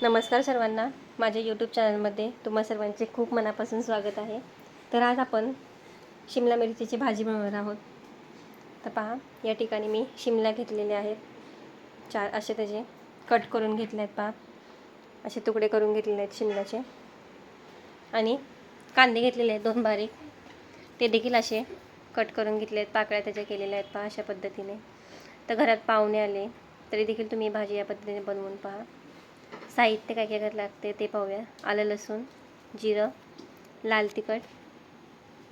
नमस्कार सर्वांना, माझ्या यूट्यूब चॅनलमध्ये तुम्हा सर्वांचे खूप मनापासून स्वागत आहे. तर आज आपण शिमला मिरचीची भाजी बनवणार आहोत. तर पहा, या ठिकाणी मी शिमला घेतलेले आहेत. 4 असे त्याचे कट करून घेतले आहेत. पहा, असे तुकडे करून घेतलेले आहेत शिमल्याचे. आणि कांदे घेतलेले आहेत 2 बारीक, ते देखील असे कट करून घेतले आहेत. पाकळ्या त्याच्या केलेल्या आहेत. पहा अशा पद्धतीने. तर घरात पाहुणे आले तरी देखील तुम्ही भाजी या पद्धतीने बनवून पहा. साहित्य काय काय लागते ते पाहूया. आलं, लसूण, जिरं, लाल तिखट,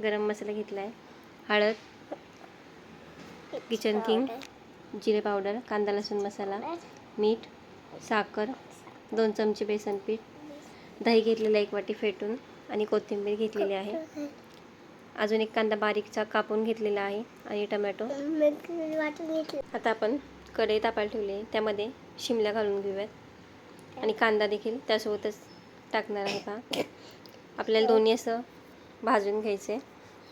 गरम मसाला घेतला आहे, हळद, किचन किंग, जिरे पावडर, कांदा लसूण मसाला, मीठ, साखर, 2 चमचे बेसन पीठ, दही घेतलेलं 1 वाटी फेटून आणि कोथिंबीर घेतलेली आहे. अजून एक कांदा बारीकचा कापून घेतलेला आहे आणि टोमॅटो. आता आपण कढई तापायला ठेवली, त्यामध्ये शिमला घालून घेऊयात आणि कांदा देखील त्यासोबतच टाकणार आहे. पहा, आपल्याला दोन्ही असं भाजून घ्यायचे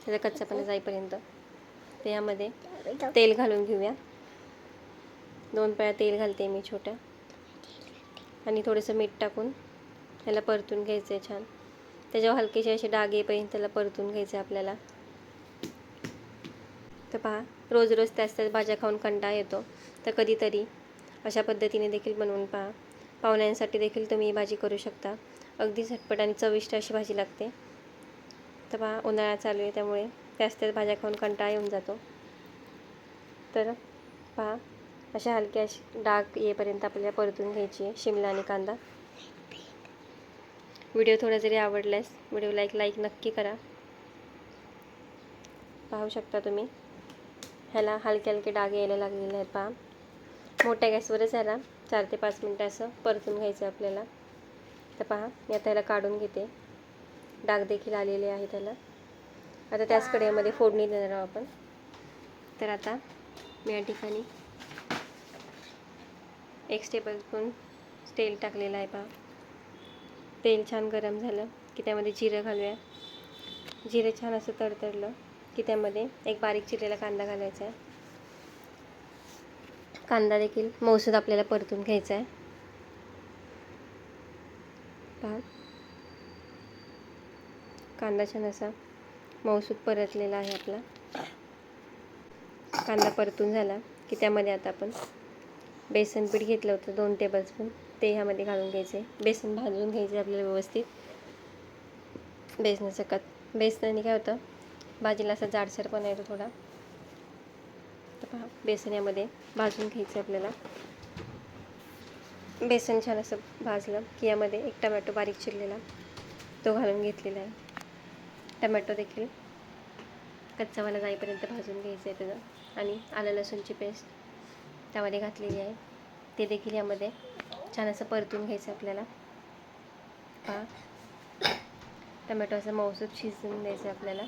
त्याचा कच्चापणा जाईपर्यंत. तर यामध्ये तेल घालून घेऊया. 2 पळ्या तेल घालते मी छोट्या, आणि थोडंसं मीठ टाकून त्याला परतून घ्यायचं आहे छान. त्याच्यावर हलकेसे असे डाग येईपर्यंत त्याला परतून घ्यायचे आपल्याला. तर पहा, रोज रोज त्याच भाज्या खाऊन कंटाळा येतो, तर कधीतरी अशा पद्धतीने देखील बनवून पहा. पाहुण्यांसाठी देखील तुम्ही ही भाजी करू शकता. अगदी झटपट आणि चविष्ट अशी भाजी लागते. तर पहा, उन्हाळा चालू आहे त्यामुळे त्याच भाज्या खाऊन कंटाळा येऊन जातो. तर पहा, अशा हलक्या डाग येईपर्यंत आपल्याला परतून घ्यायची आहे शिमला आणि कांदा. व्हिडिओ थोडा जरी आवडल्यास व्हिडिओला एक लाईक नक्की करा. पाहू शकता तुम्ही, ह्याला हलके हलके डाग यायला लागलेले आहेत. पहा, मोठ्या गॅसवरच ह्याला 4 ते 5 मिनटं असं परतून घ्यायचं आपल्याला. तर पहा, मी आता ह्याला काढून घेते. डाग देखील आलेले आहे त्याला. आता त्याच कढईमध्ये फोडणी देणार आहोत आपण. तर आता मी या ठिकाणी 1 टेबलस्पून तेल टाकलेलं आहे. पहा, तेल छान गरम झालं की त्यामध्ये जिरं घालूया. जिरे छान असं तडतडलं की त्यामध्ये एक बारीक चिरलेला कांदा घालायचा आहे. कांदा देखील मऊसूद आपल्याला परतून घ्यायचा आहे. पहा, कांदा छान असा मऊसूद परतलेला आहे आपला. कांदा परतून झाला की त्यामध्ये आता आपण बेसन पीठ घेतलं होतं 2 टेबलस्पून, ते ह्यामध्ये घालून घ्यायचे. बेसन भाजून घ्यायचे आपल्याला व्यवस्थित. बेसनाने काय होतं, भाजीला असा जाडसरपणा येतो थोडा. तर पहा, बेसन यामध्ये भाजून घ्यायचं आपल्याला. बेसन छान असं भाजलं की यामध्ये 1 टमॅटो बारीक चिरलेला तो घालून घेतलेला आहे. टमॅटो देखील कच्चावाला जाईपर्यंत भाजून घ्यायचं आहे त्याचं. आणि आलं लसूणची पेस्ट त्यामध्ये घातलेली आहे, ते देखील यामध्ये छान असं परतून घ्यायचं आपल्याला. पहा, टमॅटो असं मऊसूद शिजवून द्यायचं आपल्याला.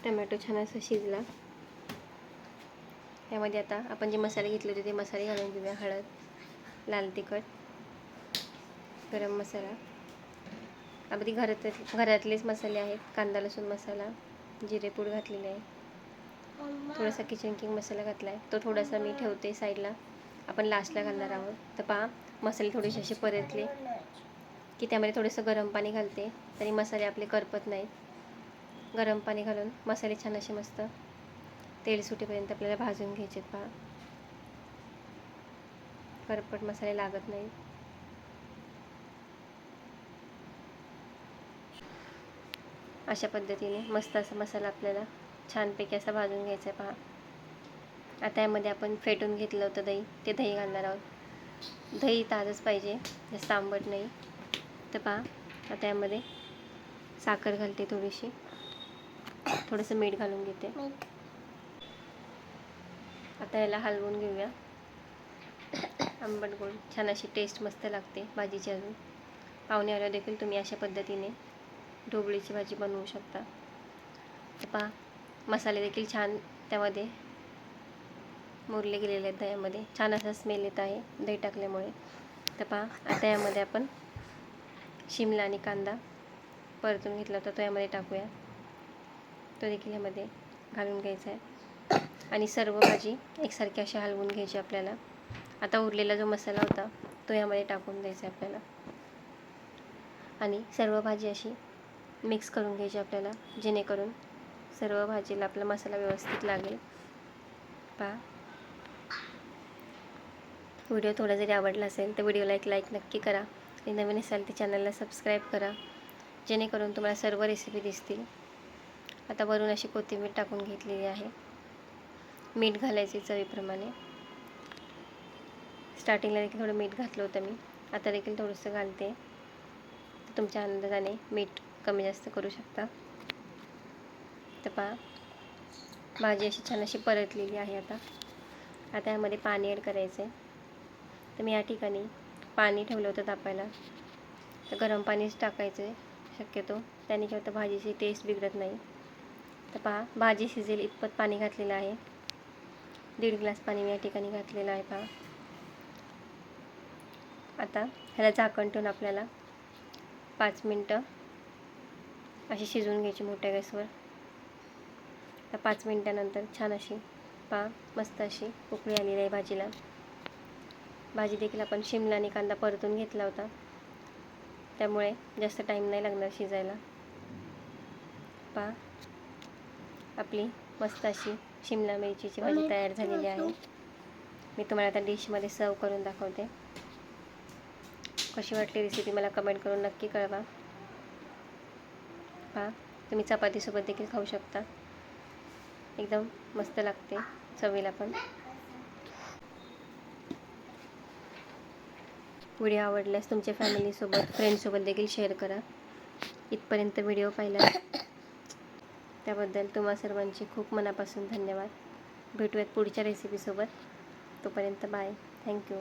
टमॅटो छान असं शिजला. यामध्ये आता आपण जे मसाले घेतले होते ते मसाले घालून घेऊया. हळद, लाल तिखट, गरम मसाला, अगदी घरातलेच मसाले आहेत. कांदा लसूण मसाला, जिरेपूड घातलेले आहे. थोडासा किचन किंग मसाला घातला आहे, तो थोडासा मी ठेवते साईडला, आपण लास्टला घालणार आहोत. तर पहा, मसाले थोडेसे असे परतले की त्यामध्ये थोडंसं गरम पाणी घालते, तरी मसाले आपले करपत नाहीत. गरम पाणी घालून मसाले छान असे मस्त तेल सुटेपर्यंत आपल्याला भाजून घ्यायचे. पहा, करपट मसाले लागत नाहीत. अशा पद्धतीने मस्त असा मसाला आपल्याला छानपैकी असा भाजून घ्यायचा आहे. पहा, आता यामध्ये आपण फेटून घेतलं होतं दही, ते दही घालणार आहोत. दही ताजंच पाहिजे, जास्त आंबट नाही. तर पहा, आता यामध्ये साखर घालते थोडीशी, थोडंसं मीठ घालून घेते. आता याला हलवून घेऊया. आंबट गोड छान अशी टेस्ट मस्त लागते भाजीची. अजून पाहुणे आल्यावर देखील तुम्ही अशा पद्धतीने ढोबळीची भाजी बनवू शकता. तर पहा, मसाले देखील छान त्यामध्ये मुरले गेलेले आहेत दह्यामध्ये. छान असा स्मेल येत आहे दही टाकल्यामुळे. तर पहा, आता यामध्ये आपण शिमला आणि कांदा परतून घेतला होता तो यामध्ये टाकूया. तो देखील यामध्ये घालून घ्यायचा आहे. आणि सर्व भाजी एकसारखी अशी हलवून घ्यायची आपल्याला. आता उरलेला जो मसाला होता तो यामध्ये टाकून द्यायचा आहे आपल्याला आणि सर्व भाजी अशी मिक्स करून घ्यायची आपल्याला, जेणेकरून सर्व भाजीला आपला मसाला व्यवस्थित लागेल. पहा, व्हिडिओ थोडा जरी आवडला असेल तर व्हिडिओला एक लाईक नक्की करा आणि नवीन असाल तर चॅनलला सबस्क्राईब करा, जेणेकरून तुम्हाला सर्व रेसिपी दिसतील. आता वरून अशी कोथिंबीर टाकून घेतलेली आहे. मीठ घालायचे चवीप्रमाणे. स्टार्टिंगला देखील थोडं मीठ घातलं होतं मी, आता देखील थोडंसं घालते. तर तुमच्या अंदाजाने मीठ कमी जास्त करू शकता. तर पहा, भाजी अशी छान अशी परतलेली आहे. आता यामध्ये पाणी ॲड करायचं आहे. तर मी या ठिकाणी पाणी ठेवलं होतं तापायला, तर गरम पाणीच टाकायचं आहे शक्यतो, त्याने काय होतं भाजीची टेस्ट बिघडत नाही. तर पहा, भाजी शिजेल इतपत पाणी घातलेलं आहे. 1.5 ग्लास पाणी मी या ठिकाणी घातलेलं आहे. पहा, आता ह्याला झाकण ठेवून आपल्याला 5 मिनटं अशी शिजवून घ्यायची मोठ्या गॅसवर. तर 5 मिनटानंतर छान अशी पहा मस्त अशी उकळी आलेली आहे भाजीला. भाजी देखील आपण शिमला आणि कांदा परतून घेतला होता, त्यामुळे जास्त टाईम नाही लागणार शिजायला. पहा, आपली मस्त अशी शिमला मिरचीची भाजी तयार झालेली आहे. मी तुम्हाला आता डिशमध्ये सर्व करून दाखवते. कशी वाटली रेसिपी मला कमेंट करून नक्की कळवा. पहा, तुम्ही चपातीसोबत देखील खाऊ शकता, एकदम मस्त लागते चवीला पण. व्हिडिओ आवडल्यास तुमच्या फॅमिलीसोबत फ्रेंड्ससोबत देखील शेअर करा. इथपर्यंत व्हिडिओ पाहिला त्याबद्दल तुम्हा सर्वांचे खूप मनापासून धन्यवाद. भेटूयात पुढच्या रेसिपीसोबत. तोपर्यंत बाय. थँक्यू.